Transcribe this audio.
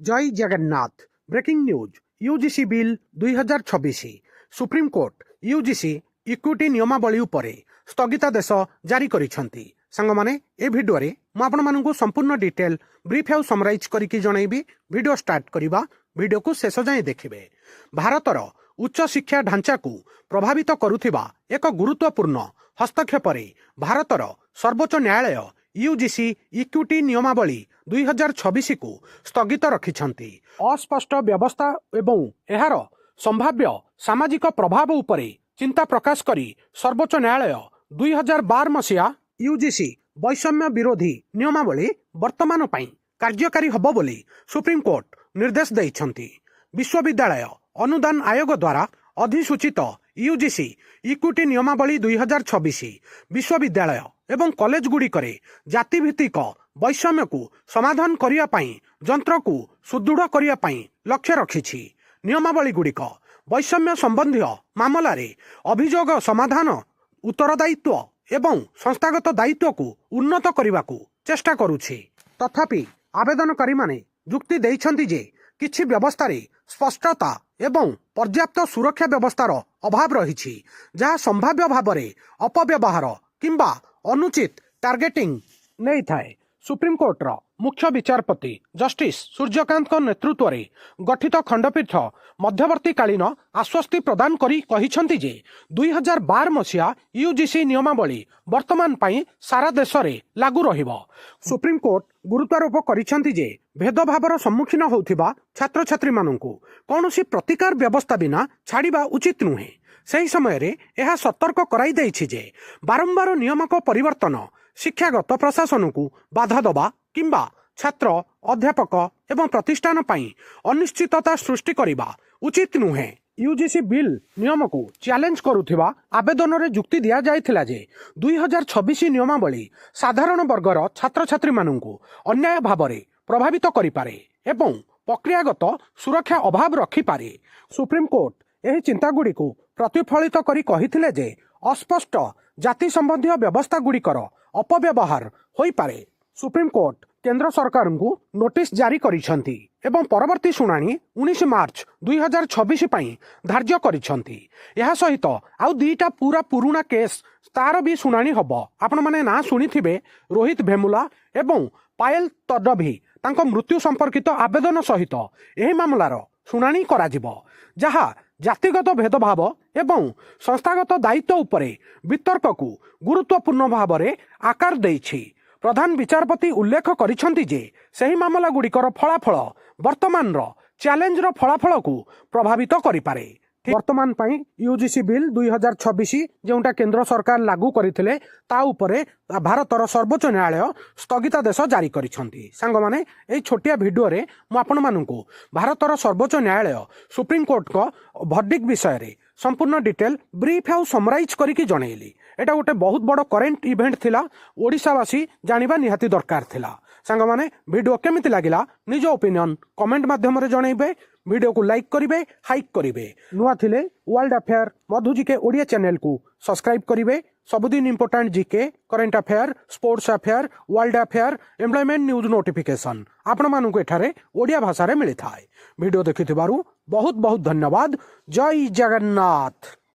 जय Jagannath. Breaking news. UGC bill 2026 supreme court UGC equity नियमावली उपरे स्थगितादेश जारी करिसेंती। सांगमाने ए भिडियो रे मु आपण मानकु संपूर्ण डिटेल ब्रीफ हाउ समराइज करिकि जणैबी। भिडियो स्टार्ट करिबा, भिडियो को शेष जाए देखिबे। भारतर उच्च शिक्षा ढांचा को प्रभावित करुथिबा एक गुरुत्वपूर्ण हस्तक्षेप भारतर सर्वोच्च न्यायालय यूजीसी इक्विटी नियमावली 2026 को स्थगित रखिछंती। अस्पष्ट व्यवस्था एवं एहार संभाव्य सामाजिक प्रभाव उपरे चिंता प्रकाश करी सर्वोच्च न्यायालय 2012 मसीहा यूजीसी वैषम्य विरोधी नियमावली वर्तमान पई कार्यकारी हबो बोली सुप्रीमकोर्ट निर्देश दैछंती। विश्वविद्यालय अनुदान आयोग द्वारा अधिसूचित यूजीसी इक्विटी नियमावली 2026 विश्वविद्यालय एवं कॉलेज गुड़िकरे जातिभित्तिक वैषम्य को समाधान करिया पई जंत्र को सुदृढ़ करिया पई लक्ष्य रखिछि। नियमावली गुड़िक वैषम्य संबंधी मामला रे अभियोग समाधान, उत्तरदायित्व एवं संस्थागत दायित्व को उन्नत करने को चेष्टा करुछि। तथापि आवेदनकारी माने जुक्ति दैछंती जे किछि व्यवस्था रे स्पष्टता एवं पर्याप्त सुरक्षा व्यवस्थार अभाव रही, जहाँ संभाव्य भाव में अपव्यवहार किंबा अनुचित टार्गेटिंग नहीं थाए। सुप्रीमकोर्टर मुख्य विचारपति जस्टिस सूर्यकांत नेतृत्व में गठित खंडपीठ मध्यवर्तीकालीन आश्वस्ति प्रदान करी कहिछंती जे 2012 मसीहा यूजीसी नियमावली वर्तमान पई सारा देश रे लागू रहिबो। सुप्रीमकोर्ट गुरुत्वारोप करिछंती जे भेदभावर सम्मुखीन होउथिबा छात्र छात्री माननकु कौनसी प्रतिकार व्यवस्था बिना छाड़िबा उचित नुहे। सही समय रे यह सतर्क कराई दैछि जे बारंबार नियमक परिवर्तन शिक्षागत प्रशासन को बाधा दबा किंबा छात्र, अध्यापक एवं प्रतिष्ठान पई अनिश्चितता सृष्टि करिबा उचित नुहे। यूजीसी बिल नियम को चैलेंज करुथिबा आवेदन रे जुक्ति दिया जायथिला जे 2026 नियमावली साधारण वर्गर छात्र छात्री माननकु अन्याय भाव में प्रभावित करि पारे एवं प्रक्रियागत सुरक्षा अभाव रखि पारे। सुप्रीमकोर्ट एही चिंता गुड़ी को प्रतिफलित करी कहिथिले जे अस्पष्ट जाति संबंधी व्यवस्था गुड़िकर अपव्यवहार होई पारे। सुप्रीमकोर्ट केंद्र सरकार को नोटिस जारी करिसेंती एवं परवर्ती शुणाणी 19 मार्च 2026 पई धार्य करिसेंती। यह सहित आउ दुईटा पूरा पुराना केस तार भी शुणाणी हबो। आपण माने ना सुनिथिबे रोहित भेमुला एवं पायल तडभी तांको मृत्यु संपर्कित आवेदन सहित एही मामलार शुणाणी कराजिबो, जहा जातिगत भेदभाव एवं संस्थागत दायित्व उपरे वितर्क को गुरुत्वपूर्ण भाव में आकार देइछि। प्रधान विचारपति उल्लेख करिसेंती जे सही मामला गुड़िकर फलाफल वर्तमान चैलेंज फलाफल को प्रभावित करिपारे। वर्तमान पई यूजीसी बिल 2026 जोटा केंद्र सरकार लागू करथिले ता उपरे भारतर सर्वोच्च न्यायालय स्थगितादेश जारी करिसेंती। सांग माने एई छोटिया भिडियो रे मु आपण माननकु भारतर सर्वोच्च न्यायालय सुप्रीम कोर्ट को वर्डिक्ट विषय रे संपूर्ण डिटेल ब्रीफ हाउ समराइज करिकि जणैली। एटा गोटे बहुत बड़ करेंट इवेंट थिला, ओडिशावासी जानिबा निहाती दरकार थिला। सांग माने वीडियो केमिति लागिला निज ओपिनियन कमेंट माध्यम रे जणैबे। वीडियो को लाइक करिवे, हाइक करिवे। नुआ थिले वर्ल्ड अफेयर मधु जीके ओडिया चैनल को सब्सक्राइब करिवे। सबुदिन important GK, current affair, sports affair, world affair, employment news notification आपण मानकु एठारे ओडिया भाषा रे मिली थाए। वीडियो देखिथिबारु बहुत बहुत धन्यवाद। जय जगन्नाथ।